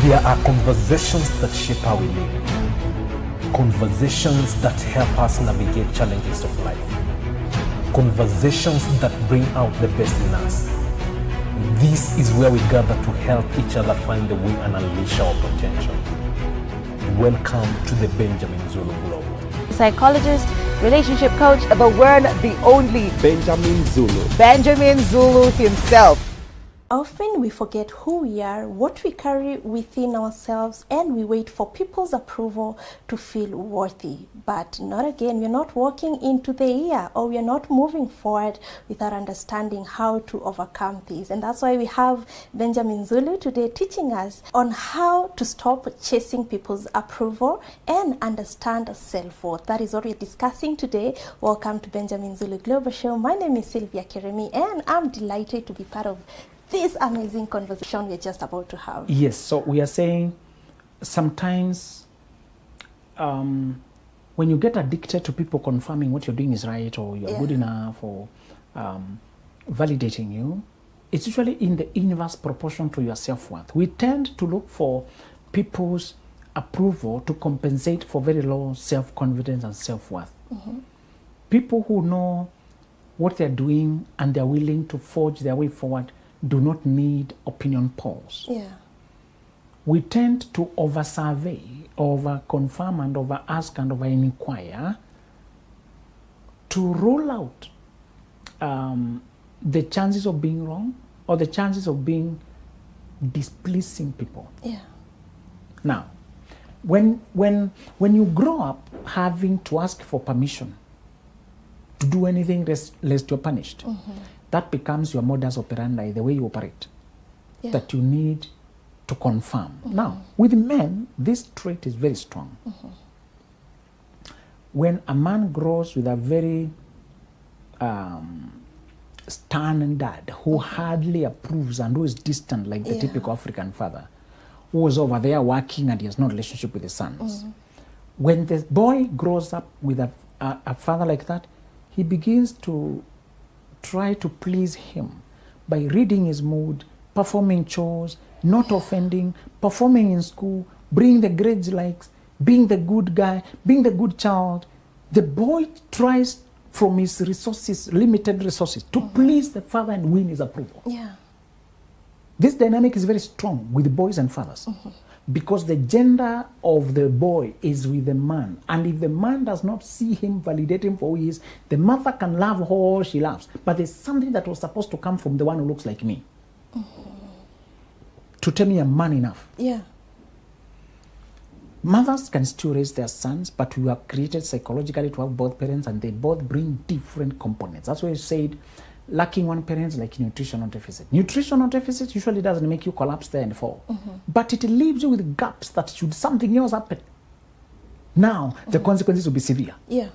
There are conversations that shape how we live. Conversations that help us navigate challenges of life. Conversations that bring out the best in us. This is where we gather to help each other find the way and unleash our potential. Welcome to the Benjamin Zulu Globe. Psychologist, relationship coach, the one, the only Benjamin Zulu. Benjamin Zulu himself. Often we forget who we are, what we carry within ourselves, and we wait for people's approval to feel worthy. But not again. We're not walking into the year, or we're not moving forward without understanding how to overcome these. And that's why we have Benjamin Zulu today teaching us on how to stop chasing people's approval and understand self-worth. That is what we're discussing today. Welcome to Benjamin Zulu Global Show. My name is Sylvia Keremi, and I'm delighted to be part of this amazing conversation we're just about to have. Yes, so we are saying sometimes when you get addicted to people confirming what you're doing is right, or you're good enough, or validating you, it's usually in the inverse proportion to your self-worth. We tend to look for people's approval to compensate for very low self-confidence and self-worth. Mm-hmm. People who know what they're doing and they're willing to forge their way forward do not need opinion polls. Yeah. We tend to over-survey, over-confirm, and over-ask and over-inquire to rule out the chances of being wrong or the chances of being displeasing people. Yeah. Now, when you grow up having to ask for permission to do anything lest you're punished, mm-hmm. that becomes your modus operandi, the way you operate, that you need to confirm. Mm-hmm. Now, with men, this trait is very strong. Mm-hmm. When a man grows with a very stern dad who hardly approves and who is distant like the typical African father, who was over there working and he has no relationship with his sons. Mm-hmm. When the boy grows up with a father like that, he begins to try to please him by reading his mood, performing chores, not offending, performing in school, bringing the grades he likes, being the good guy, being the good child. The boy tries from his resources, limited resources, to please the father and win his approval. Yeah. This dynamic is very strong with boys and fathers. Mm-hmm. Because the gender of the boy is with the man. And if the man does not see him, validate him for who he is, the mother can love all she loves. But there's something that was supposed to come from the one who looks like me. Mm-hmm. To tell me I'm man enough. Yeah. Mothers can still raise their sons, but we are created psychologically to have both parents, and they both bring different components. That's why you said lacking one parent is like nutritional deficit. Nutritional deficit usually doesn't make you collapse there and fall. Mm-hmm. But it leaves you with gaps that should something else happen. Now, the consequences will be severe. Yeah.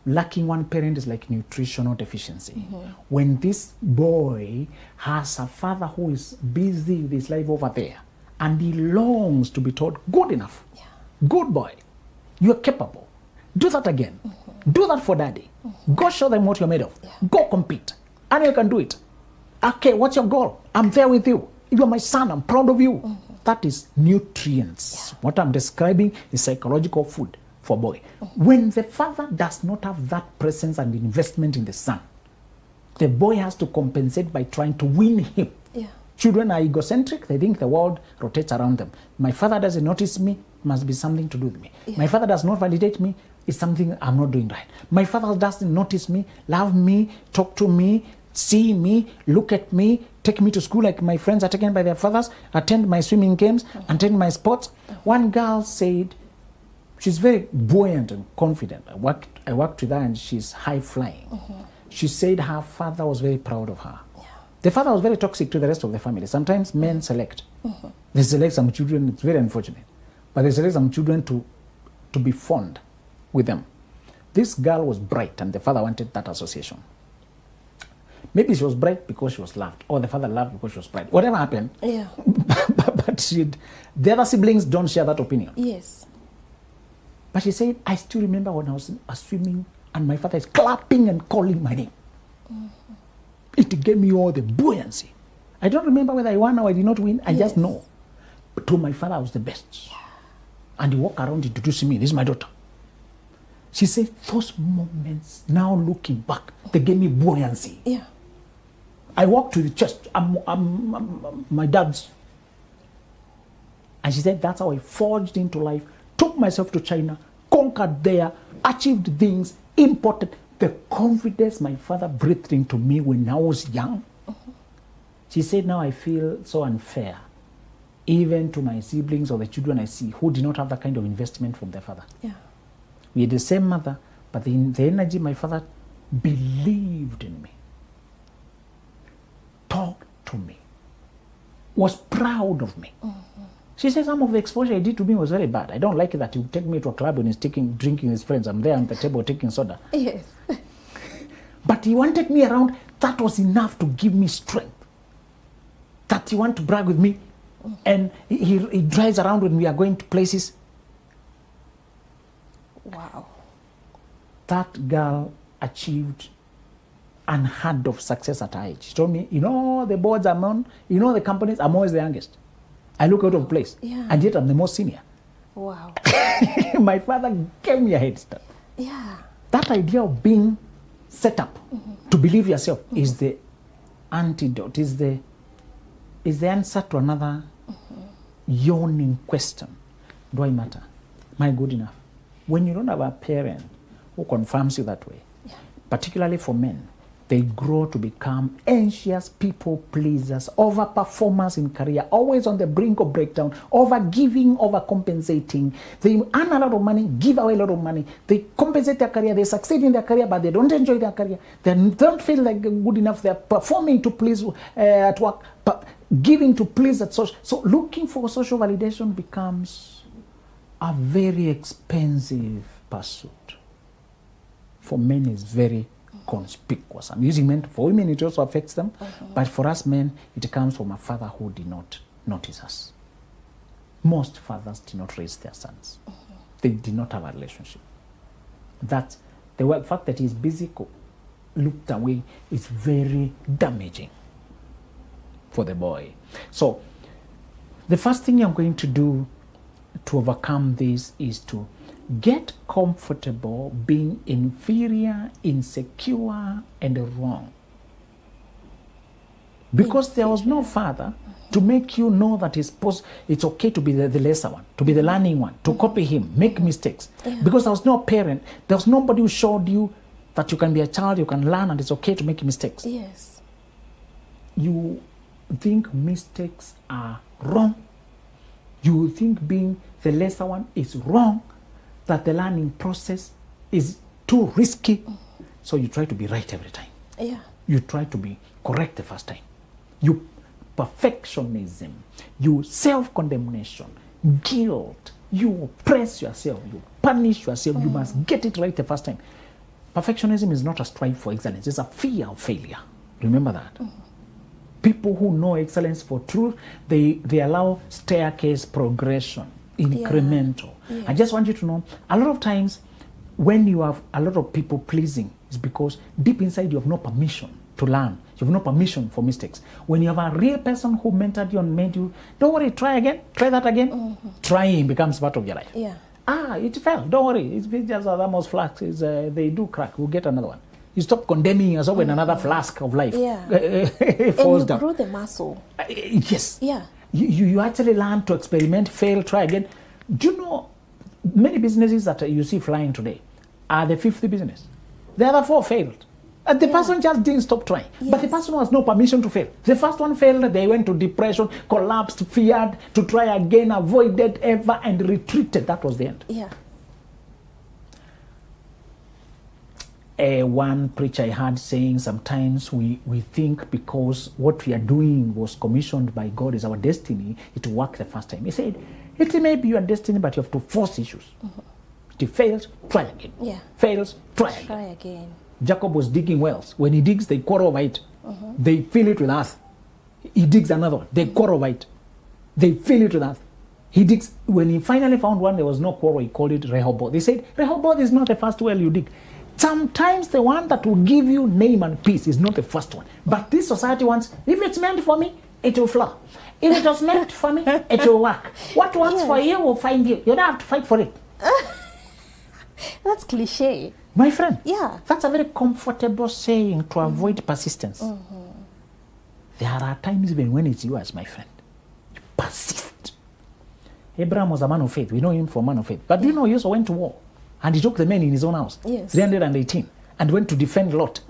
Lacking one parent is like nutritional deficiency. Mm-hmm. When this boy has a father who is busy with his life over there, and he longs to be told, good enough, good boy, you're capable, do that again. Mm-hmm. Do that for daddy. Mm-hmm. Go show them what you're made of. Yeah. Go compete. And you can do it. Okay, what's your goal? I'm there with you. You're my son. I'm proud of you. Mm-hmm. That is nutrients. Yeah. What I'm describing is psychological food for boy. Mm-hmm. When the father does not have that presence and investment in the son, the boy has to compensate by trying to win him. Yeah. Children are egocentric. They think the world rotates around them. My father doesn't notice me. Must be something to do with me. Yeah. My father does not validate me. It's something I'm not doing right. My father doesn't notice me, love me, talk to me, see me, look at me, take me to school like my friends are taken by their fathers, attend my swimming games, attend my sports. One girl said, she's very buoyant and confident. I worked with her and she's high flying. Mm-hmm. She said her father was very proud of her. Yeah. The father was very toxic to the rest of the family. Sometimes men select. Mm-hmm. They select some children, it's very unfortunate. But they select some children to be fond with them. This girl was bright and the father wanted that association. Maybe she was bright because she was loved, or the father loved because she was bright. Whatever happened. Yeah. but the other siblings don't share that opinion. Yes. But she said, I still remember when I was swimming and my father is clapping and calling my name. Mm-hmm. It gave me all the buoyancy. I don't remember whether I won or I did not win. I just know. to my father I was the best. And he walked around introducing me. This is my daughter. She said, those moments, now looking back, they gave me buoyancy. Yeah. I walked to the church. I'm my dad's. And she said, that's how I forged into life, took myself to China, conquered there, achieved things, imported. The confidence my father breathed into me when I was young. She said, now I feel so unfair, even to my siblings or the children I see who did not have that kind of investment from their father. Yeah. We had the same mother, but the energy my father believed in me, talked to me, was proud of me. She said some of the exposure he did to me was very bad. I don't like it that he would take me to a club when he's drinking his friends. I'm there on the table taking soda. Yes. But he wanted me around. That was enough to give me strength. That he wanted to brag with me. And he drives around when we are going to places. Wow. That girl achieved unheard of success at her age. She told me, the boards I'm on, the companies, I'm always the youngest. I look out of place. Yeah. And yet I'm the most senior. Wow. My father gave me a head start. Yeah. That idea of being set up to believe yourself is the antidote, is the answer to another yawning question. Do I matter? Am I good enough? When you don't have a parent who confirms you that way, particularly for men, they grow to become anxious people pleasers, overperformers in career, always on the brink of breakdown, over-giving, over-compensating. They earn a lot of money, give away a lot of money. They compensate their career, they succeed in their career, but they don't enjoy their career. They don't feel like good enough. They're performing to please at work, but giving to please at social. So looking for social validation becomes a very expensive pursuit. For men, it's very conspicuous. I'm using men. For women, it also affects them. But for us men, it comes from a father who did not notice us. Most fathers did not raise their sons. They did not have a relationship. That the fact that he's busy, looked away, is very damaging for the boy. So the first thing I'm going to do to overcome this is to get comfortable being inferior, insecure, and wrong. Because there was no father to make you know that it's okay to be the lesser one, to be the learning one, to copy him, make mistakes. Because there was no parent, there was nobody who showed you that you can be a child, you can learn, and it's okay to make mistakes. Yes. You think mistakes are wrong. You think being the lesser one is wrong, that the learning process is too risky. So you try to be right every time. Yeah. You try to be correct the first time. You perfectionism, you self-condemnation, guilt, you oppress yourself, you punish yourself, you must get it right the first time. Perfectionism is not a strive for excellence, it's a fear of failure. Remember that. People who know excellence for truth, they allow staircase progression, incremental. Yes. I just want you to know, a lot of times when you have a lot of people pleasing, it's because deep inside you have no permission to learn. You have no permission for mistakes. When you have a real person who mentored you and made you, don't worry, try again, try that again. Trying becomes part of your life. Yeah. It fell, don't worry, it's just those flasks, they do crack, we'll get another one. You stop condemning yourself when another flask of life falls and you down. grew the muscle. Yes. Yeah. You actually learn to experiment, fail, try again. Do you know many businesses that you see flying today are the fifth business? The other four failed. And the person just didn't stop trying. Yes. But the person has no permission to fail. The first one failed, they went to depression, collapsed, feared to try again, avoided ever, and retreated. That was the end. Yeah. One preacher I heard saying sometimes we think because what we are doing was commissioned by God is our destiny, it will work the first time. He said, it may be your destiny, but you have to force issues. If it fails, try again. Yeah. Fails, try again. Jacob was digging wells. When he digs, they quarrel over it. They fill it with earth. He digs another one. They quarrel over it. They fill it with earth. He digs. When he finally found one, there was no quarrel. He called it Rehoboth. They said, Rehoboth is not the first well you dig. Sometimes the one that will give you name and peace is not the first one. But this society wants, if it's meant for me, it will flow. If it was meant for me, it will work. What works Yes. for you will find you. You don't have to fight for it. That's cliche. My friend, Yeah. that's a very comfortable saying to avoid persistence. There are times even when it's yours, my friend. You persist. Abraham was a man of faith. We know him for a man of faith. But do you know he also went to war? And he took the men in his own house. Yes. 318. And went to defend Lot.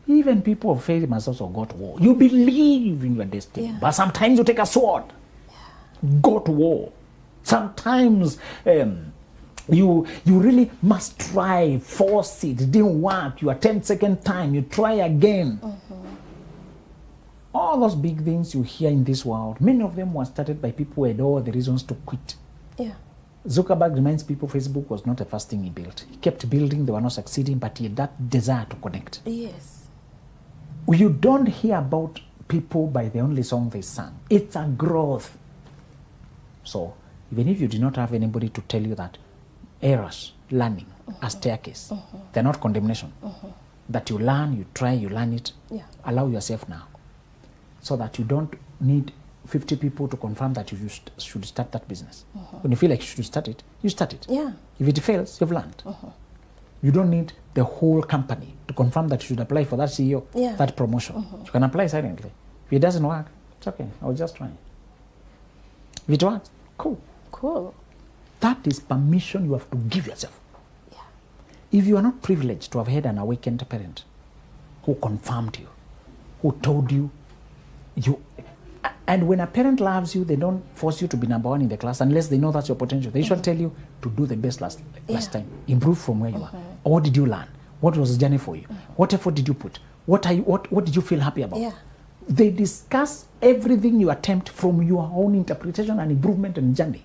Even people of faith must also go to war. You believe in your destiny. Yeah. But sometimes you take a sword. Go to war. Sometimes you really must try, force it. It didn't work. You attempt second time. You try again. All those big things you hear in this world, many of them were started by people who had all the reasons to quit. Yeah. Zuckerberg reminds people Facebook was not the first thing he built. He kept building, they were not succeeding, but he had that desire to connect. Yes. You don't hear about people by the only song they sang. It's a growth. So, even if you do not have anybody to tell you that errors, learning, a staircase, they're not condemnation. That you learn, you try, you learn it. Yeah. Allow yourself now. So that you don't need 50 people to confirm that you should start that business. When you feel like you should start it, you start it. Yeah. If it fails, you've learned. You don't need the whole company to confirm that you should apply for that CEO, Yeah. that promotion. You can apply silently. If it doesn't work, it's okay. I'll just try. If it works, cool. Cool. That is permission you have to give yourself. Yeah. If you are not privileged to have had an awakened parent who confirmed you, who told you, and when a parent loves you, they don't force you to be number one in the class unless they know that's your potential. They should tell you to do the best last time. Improve from where you are. Or what did you learn? What was the journey for you? What effort did you put? What did you feel happy about? Yeah. They discuss everything you attempt from your own interpretation and improvement and journey.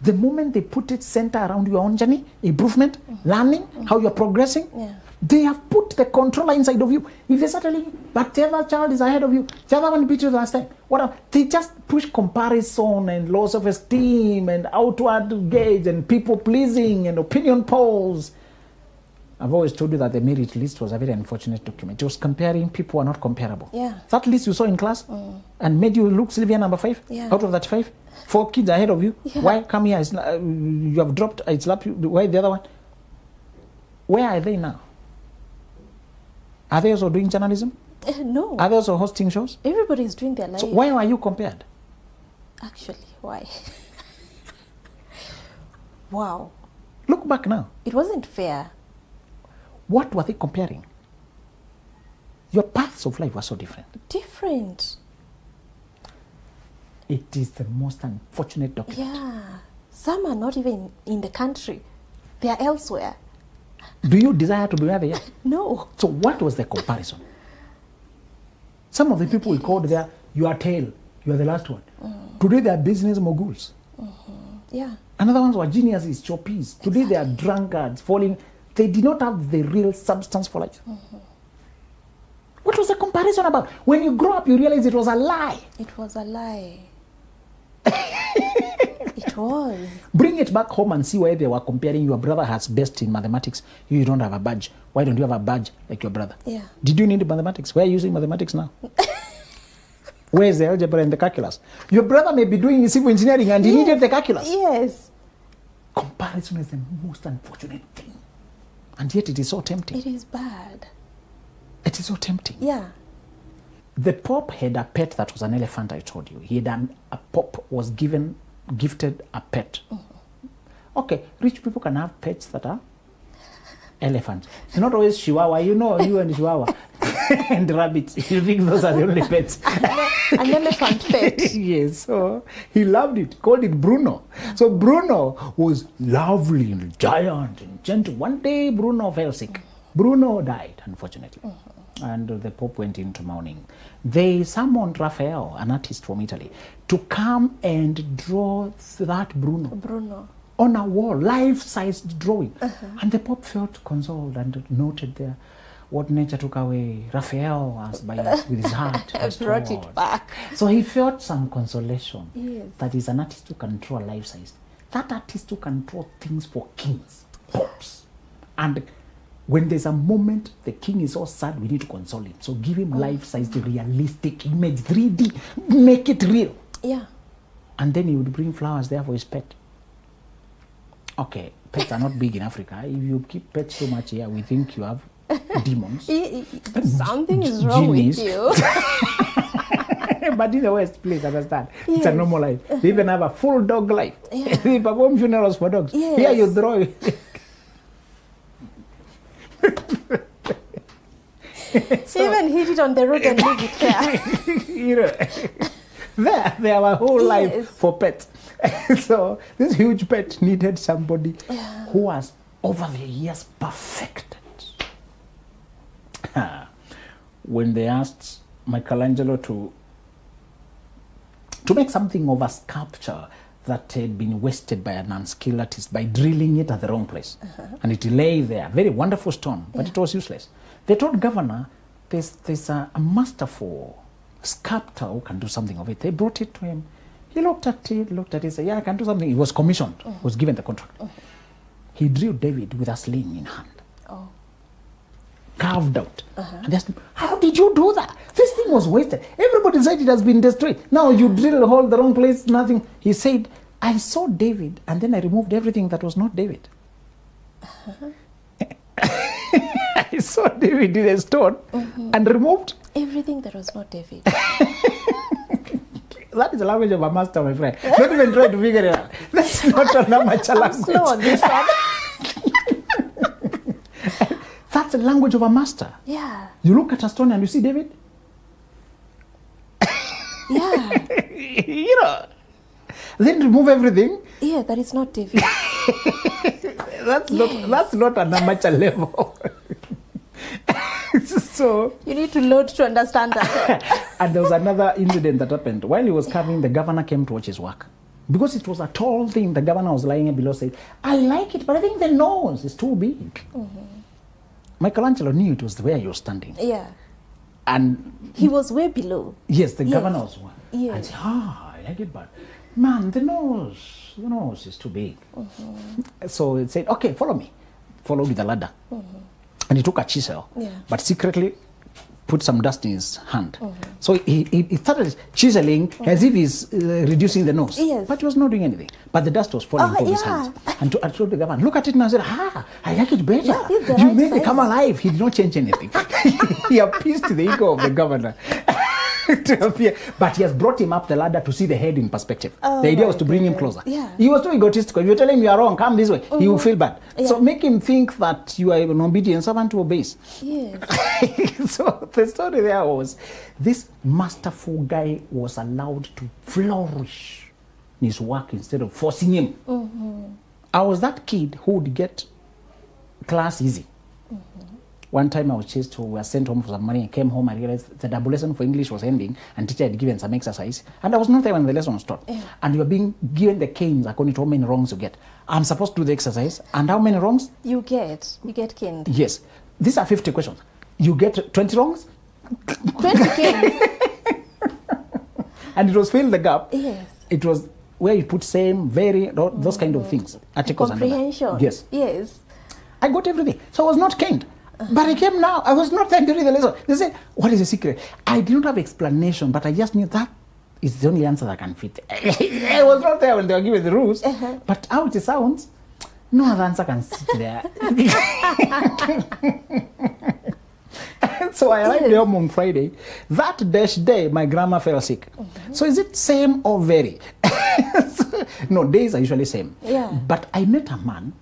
The moment they put it center around your own journey, improvement, learning, how you're progressing, they have put the controller inside of you. If they start telling you, but the other child is ahead of you, the other one beat you the last time, they just push comparison and low self-esteem and outward gauge and people pleasing and opinion polls. I've always told you that the merit list was a very unfortunate document. It was comparing people who are not comparable. Yeah. That list you saw in class and made you look Sylvia number 5 out of that 5. 4 kids ahead of you. Yeah. Why come here? You have dropped. I slapped you. Why the other one? Where are they now? Are they also doing journalism? No. Are they also hosting shows? Everybody is doing their life. So why are you compared? Actually, why? Wow. Look back now. It wasn't fair. What were they comparing? Your paths of life were so different. Different. It is the most unfortunate document. Yeah. Some are not even in the country. They are elsewhere. Do you desire to be where they are? No. So what was the comparison? Some of the people we called there, you are tail, you are the last one. Today they are business moguls. Yeah. Another ones were geniuses, choppies. Today they are drunkards, falling. They did not have the real substance for life. What was the comparison about? When you grow up, you realize it was a lie. It was a lie. It was. Bring it back home and see why they were comparing. Your brother has best in mathematics. You don't have a badge. Why don't you have a badge like your brother? Yeah. Did you need mathematics? Why are you using mathematics now? Where's the algebra and the calculus? Your brother may be doing civil engineering and he needed the calculus. Yes. Comparison is the most unfortunate thing. And yet it is so tempting. It is bad. It is so tempting. Yeah. The Pope had a pet that was an elephant, I told you. A Pope was gifted a pet. Okay, rich people can have pets that are elephants. It's not always Chihuahua. You know, you and Chihuahua and rabbits. You think those are the only pets. An elephant pet. Yes, so he loved it, called it Bruno. So Bruno was lovely and giant and gentle. One day Bruno fell sick. Bruno died, unfortunately. And the Pope went into mourning. They summoned Raphael, an artist from Italy, to come and draw that Bruno on a wall, life-sized drawing. And the Pope felt consoled and noted there what nature took away. Raphael, with his heart, Brought it back. So he felt some consolation. Yes. That is an artist who can draw life-sized. That artist who can draw things for kings, popes, and When there's a moment the king is so sad, we need to console him. So give him life-sized, realistic image, 3D, make it real. Yeah. And then he would bring flowers there for his pet. Okay, pets are not big in Africa. If you keep pets too much here, we think you have demons. Something is wrong genies. with you. But in the West, please understand, it's a normal life. They even have a full dog life. They perform funerals for dogs. Yes. Here you throw it. Even hit it on the road and leave it there. You know, they have a whole life for pets. So this huge pet needed somebody who was over the years perfected. When they asked Michelangelo to make something of a sculpture that had been wasted by an unskilled artist by drilling it at the wrong place. And it lay there, very wonderful stone, but it was useless. They told governor, there's a masterful sculptor who can do something of it. They brought it to him. He looked at it, said, yeah, I can do something. He was commissioned, was given the contract. He drew David with a sling in hand. Carved out. And they asked him, how did you do that? This thing was wasted. Everybody said it has been destroyed. Now you drill a hole the wrong place, nothing. He said, I saw David and then I removed everything that was not David. I saw David in a stone and removed everything that was not David. That is the language of a master, my friend. Don't even try to figure it out. That's not an amateur language. Slow on this one. That's the language of a master. Yeah. You look at a stone and you see David. Yeah. You know. Then remove everything. Yeah, that is not David. That's not an amateur level. So you need to load to understand that. And there was another incident that happened. While he was carving, the governor came to watch his work. Because it was a tall thing, the governor was lying below, said, I like it, but I think the nose is too big. Michelangelo knew it was where he was standing. Yeah. And he was way below. Yes, the governor was one. Yes. And said, I like it, but man, the nose is too big. So it said, okay, follow me. Follow with the ladder. And he took a chisel, but secretly put some dust in his hand. So he started chiseling as if he's reducing the nose. Yes. But he was not doing anything. But the dust was falling from his hands. And I told the governor, look at it now. I said, I like it better. Yeah, you made it come alive. He did not change anything. He appeased the ego of the governor. To appear. But he has brought him up the ladder to see the head in perspective. The idea was to bring him closer. Yeah. He was too egotistical. If you tell him you are wrong, come this way, he will feel bad. So make him think that you are an obedient servant who obeys. Yes. So the story there was, this masterful guy was allowed to flourish in his work instead of forcing him. I was that kid who would get class easy. One time I was chased, we were sent home for some money. I came home, I realized the double lesson for English was ending and teacher had given some exercise. And I was not there when the lesson was taught. And you are being given the canes according to how many wrongs you get. I'm supposed to do the exercise. And how many wrongs? You get caned. Yes. These are 50 questions. You get 20 wrongs? 20 canes. And it was fill the gap. Yes. It was where you put same, very, those kind of things. Articles Comprehension. Yes. Yes. I got everything. So I was not caned. But I came now. I was not there during the lesson. They said, what is the secret? I did not have explanation, but I just knew that is the only answer that can fit. I was not there when they were giving the rules. But how it sounds, no other answer can sit there. So I arrived home on Friday. That dash day, my grandma fell sick. So is it same or vary? No, days are usually same. Yeah. But I met a man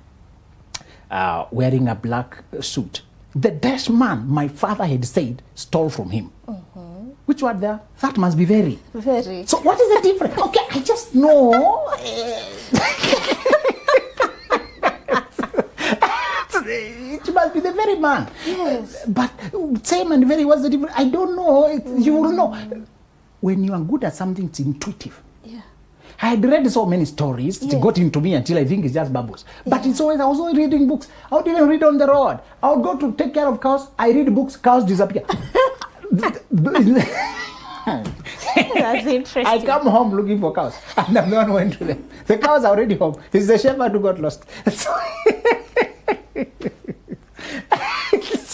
wearing a black suit. The dash man, my father had said, stole from him. Which word there? That must be very. Very. So what is the difference? Okay, I just know. It must be the very man. Yes. But same and very, what's the difference? I don't know. You will know. When you are good at something, it's intuitive. Yeah. I had read so many stories, it got into me until I think it's just bubbles. But it's always, I was always reading books. I would even read on the road. I would go to take care of cows. I read books, cows disappear. That's interesting. I come home looking for cows, and I'm the one who went to them. The cows are already home. It's the shepherd who got lost. So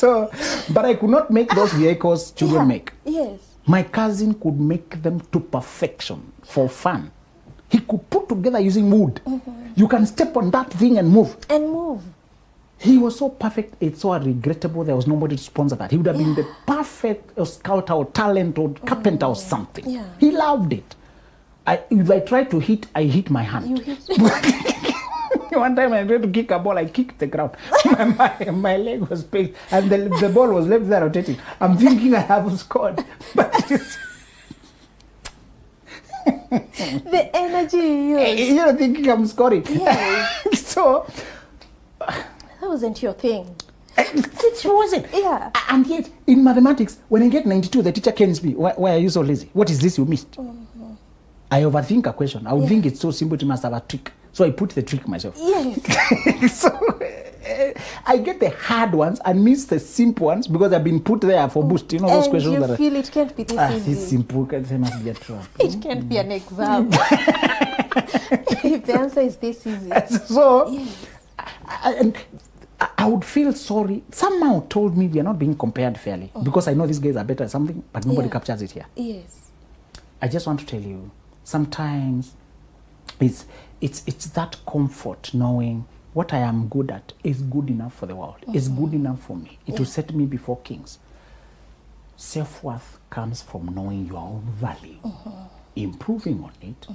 So, but I could not make those vehicles children make. Yes. My cousin could make them to perfection for fun. He could put together using wood. You can step on that thing and move. And move. He was so perfect, it's so regrettable there was nobody to sponsor that. He would have been the perfect sculptor or talent or carpenter or something. Yeah. He loved it. If I tried to hit, I hit my hand. You hit. One time I tried to kick a ball, I kicked the ground. my leg was pain, and the ball was left there rotating. I'm thinking I have scored. But The energy you used. you're thinking I'm scoring. Yes. So, That wasn't your thing. it wasn't. Yeah. And yet, in mathematics, when I get 92, the teacher canes me. Why are you so lazy? What is this you missed? I overthink a question. I would think it's so simple, it must have a trick. So I put the trick myself. Yes. So I get the hard ones and miss the simple ones because I've been put there for boost. You know those And questions you that feel it can't be this this easy. simple, they must be a trap. It can't be an exam. If the answer is this easy. So Yes. I would feel sorry. Somehow told me we are not being compared fairly because I know these guys are better at something, but nobody Yeah. captures it here. Yes. I just want to tell you, sometimes it's that comfort knowing what I am good at is good enough for the world, is good enough for me. It will set me before kings. Self-worth comes from knowing your own value, improving on it,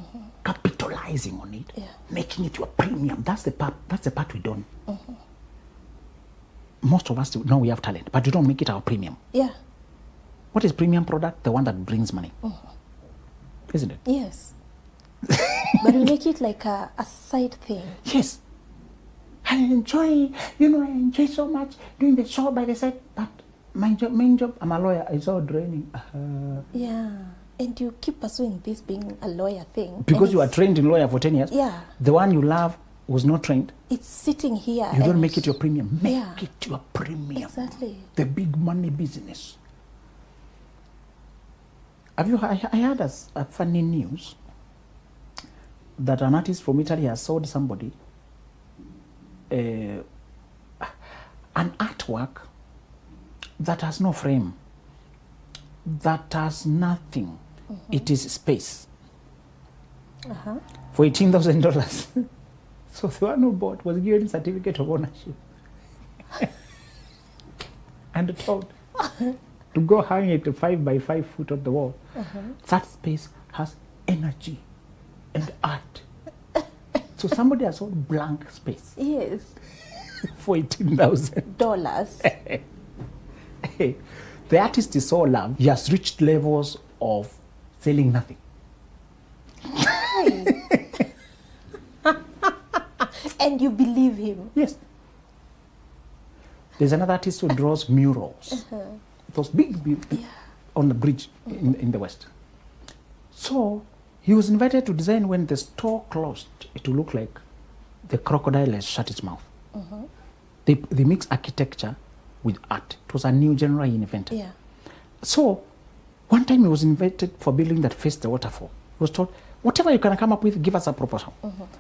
capitalizing on it, making it your premium. That's the part we don't. Most of us know we have talent, but we don't make it our premium. Yeah. What is premium product? The one that brings money. Isn't it? Yes. But we make it like a side thing. Yes. I enjoy so much doing the show by the side, but my main job, I'm a lawyer, it's all draining. Yeah. And you keep pursuing this being a lawyer thing. Because and you are it's- trained in lawyer for 10 years. Yeah. The one you love was not trained. It's sitting here. You don't and- make it your premium. Make Yeah. it your premium. Exactly. The big money business. I heard a funny news that an artist from Italy has sold somebody an artwork that has no frame, that has nothing. It is space for $18,000. So the one who bought was given a certificate of ownership and told to go hang it 5 by 5 foot on the wall. That space has energy and art. So somebody has sold blank space Yes. for $18,000. Dollars. The artist is so loved, he has reached levels of selling nothing. And you believe him. Yes. There's another artist who draws murals. Those big on the bridge in the West. So he was invited to design when the store closed. It would look like the crocodile has shut its mouth. They mix architecture with art. It was a new genre he invented. Yeah. So one time he was invited for building that faced the waterfall. He was told, whatever you can come up with, give us a proposal.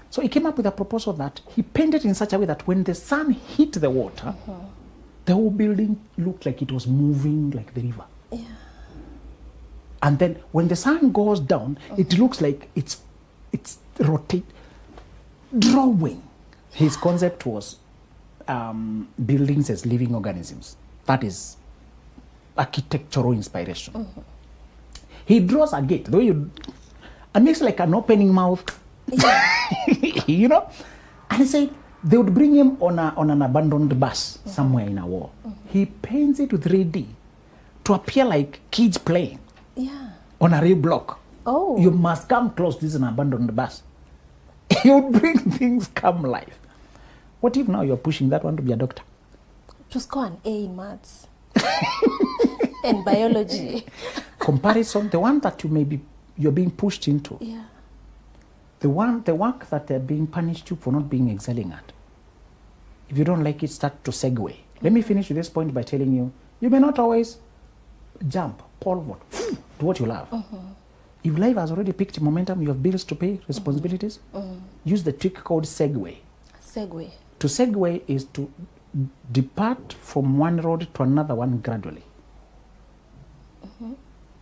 So he came up with a proposal that he painted in such a way that when the sun hit the water, the whole building looked like it was moving like the river. Yeah. And then when the sun goes down, it looks like it's rotate. Drawing. His concept was buildings as living organisms. That is architectural inspiration. He draws a gate, though and makes like an opening mouth, you know. And he said they would bring him on an abandoned bus somewhere in a wall. He paints it with 3D to appear like kids playing Yeah. on a real block. Oh. You must come close. This is an abandoned bus. He would bring things come life. What if now you're pushing that one to be a doctor? To score an A in maths. And biology. Comparison, the one that you're being pushed into, Yeah. the work that they're being punished you for not being excelling at. If you don't like it, start to segue. Let me finish with this point by telling you, you may not always jump, pole vault, to what you love. If life has already picked momentum, you have bills to pay, responsibilities, use the trick called segue. Segue. To segue is to depart from one road to another one gradually.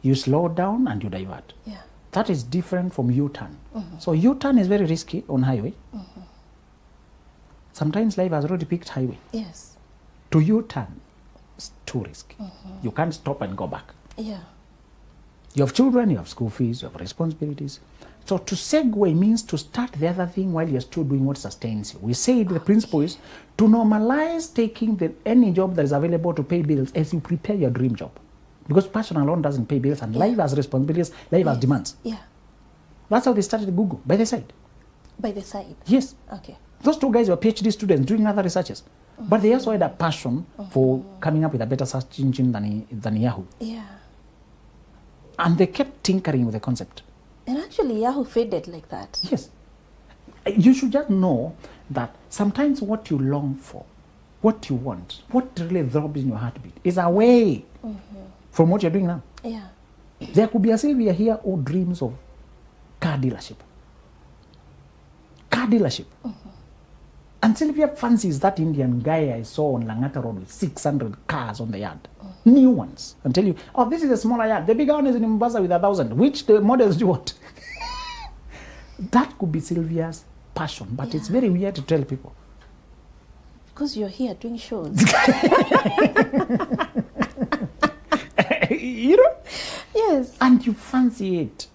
You slow down and you divert. Yeah. That is different from U-turn. So U-turn is very risky on highway. Sometimes life has already picked highway. Yes. To U-turn, it's too risky. You can't stop and go back. Yeah. You have children, you have school fees, you have responsibilities. So to segue means to start the other thing while you're still doing what sustains you. We say the principle is to normalize taking any job that is available to pay bills as you prepare your dream job. Because passion alone doesn't pay bills, and life has responsibilities, life has demands. Yeah. That's how they started Google, by the side. By the side. Yes. Okay. Those two guys were PhD students doing other researches. But they also had a passion for coming up with a better search engine than Yahoo. Yeah. And they kept tinkering with the concept. And actually, Yahoo faded like that. Yes. You should just know that sometimes what you long for, what you want, what really throbs in your heartbeat is away from what you're doing now. Yeah. There could be a Sylvia here who dreams of car dealership. Car dealership. And Sylvia fancies that Indian guy I saw on Langata Road with 600 cars on the yard. New ones. And tell you, oh, this is a smaller yard. The bigger one is in Mombasa with 1,000. Which the models do you want? That could be Sylvia's passion, but it's very weird to tell people. Because you're here doing shows. You know? Yes. And you fancy it.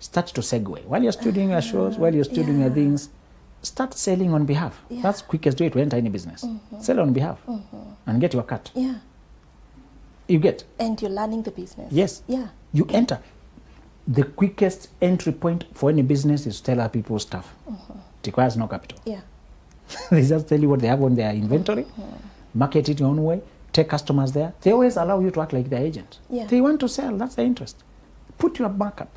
Start to segue. While you're still doing your shows, while you're still doing your things, start selling on behalf. That's the quickest way to enter any business. Sell on behalf and get your cut. Yeah. You get. And you're learning the business. Yes. Yeah. You enter. The quickest entry point for any business is to tell other people stuff. It requires no capital. Yeah. They just tell you what they have on their inventory, market it your own way, take customers there. They always allow you to act like their agent. Yeah. They want to sell, that's their interest. Put your markup.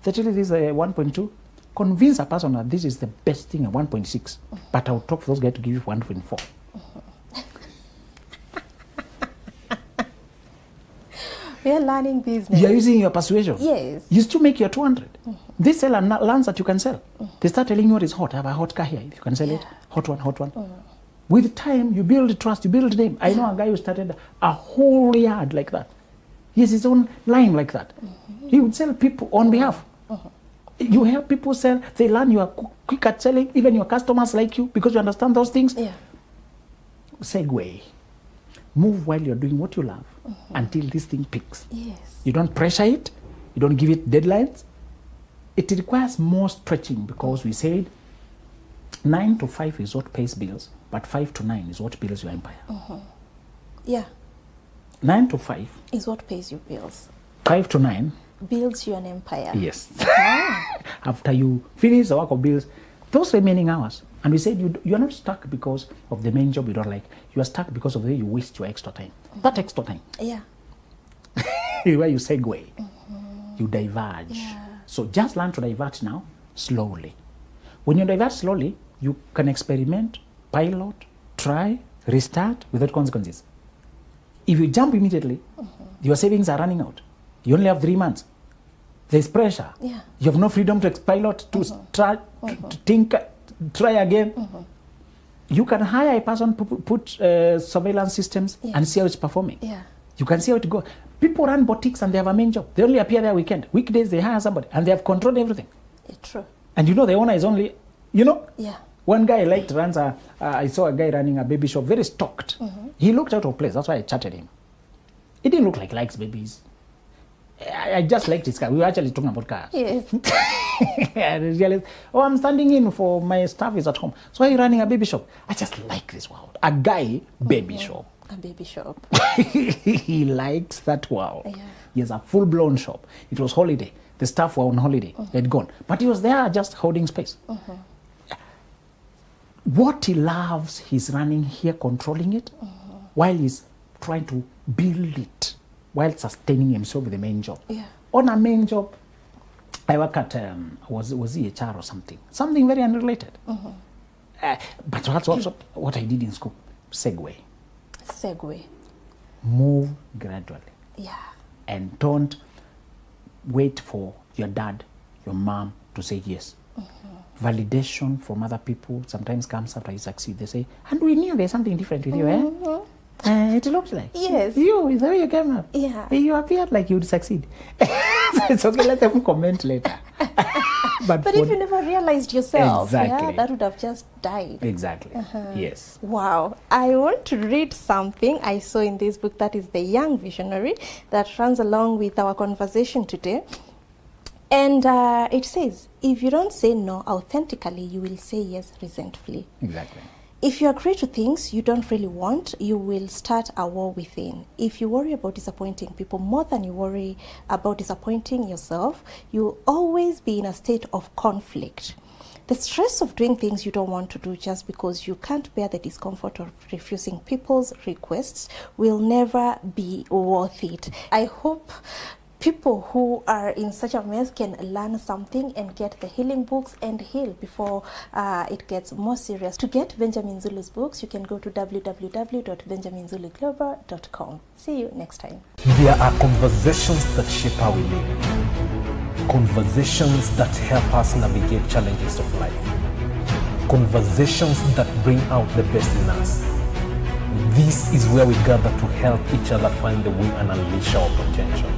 They tell you this is a 1.2. Convince a person that this is the best thing at 1.6, but I'll talk for those guys to give you 1.4. We are learning business. You're using your persuasion. Yes. You still make your 200. This seller learns that you can sell. They start telling you what is hot. I have a hot car here. If you can sell it, hot one, hot one. With time, you build trust, you build name. I know a guy who started a whole yard like that. He has his own line like that. He would sell people on behalf. You help people sell. They learn you are quick at selling. Even your customers like you because you understand those things. Yeah. Segue. Move while you're doing what you love until this thing picks. Yes. You don't pressure it. You don't give it deadlines. It requires more stretching because we said 9 to 5 is what pays bills, but 5 to 9 is what builds your empire. Yeah. 9 to 5. Is what pays your bills. 5 to 9. Builds you an empire. Yes. After you finish the work of bills, those remaining hours, and we said you are not stuck because of the main job you don't like. You are stuck because of the way you waste your extra time. That extra time. Yeah. Where you segue. You diverge. So just learn to divert now, slowly. When you divert slowly, you can experiment, pilot, try, restart without consequences. If you jump immediately, your savings are running out. You only have 3 months. There's pressure. Yeah. You have no freedom to pilot, to try, to think, try again. You can hire a person, put surveillance systems and see how it's performing. Yeah. You can see how it goes. People run boutiques and they have a main job. They only appear there weekend. Weekdays they hire somebody and they have controlled everything. True. And you know the owner is only, you know? Yeah. One guy runs I saw a guy running a baby shop, very stocked. He looked out of place. That's why I chatted him. He didn't look like he likes babies. I just liked his car. We were actually talking about cars. Yes. I realized, I'm standing in for my staff is at home. So I'm running a baby shop. I just like this world. A guy, baby shop. A baby shop. He likes that world. Yeah. He has a full-blown shop. It was holiday. The staff were on holiday. They'd gone. But he was there just holding space. What he loves, he's running here, controlling it, while he's trying to build it, while sustaining himself with the main job. Yeah. On a main job, I work at, was HR or something? Something very unrelated. But that's also what I did in school. Segue. Move gradually. Yeah. And don't wait for your dad, your mom to say yes. Validation from other people sometimes comes after you succeed. They say, and we knew there's something different with you, it looks like. Yes. You, the way you came up. Yeah. You appeared like you'd succeed. It's okay, let them comment later. But if you never realized yourself, Exactly. that would have just died. Exactly. Yes. Wow. I want to read something I saw in this book that is The Young Visionary that runs along with our conversation today. And it says, if you don't say no authentically, you will say yes resentfully. Exactly. If you agree to things you don't really want, you will start a war within. If you worry about disappointing people more than you worry about disappointing yourself, you'll always be in a state of conflict. The stress of doing things you don't want to do just because you can't bear the discomfort of refusing people's requests will never be worth it. I hope people who are in such a mess can learn something and get the healing books and heal before it gets more serious. To get Benjamin Zulu's books, you can go to www.benjaminzuluglobal.com. See you next time. There are conversations that shape how we live. Conversations that help us navigate challenges of life. Conversations that bring out the best in us. This is where we gather to help each other find the way and unleash our potential.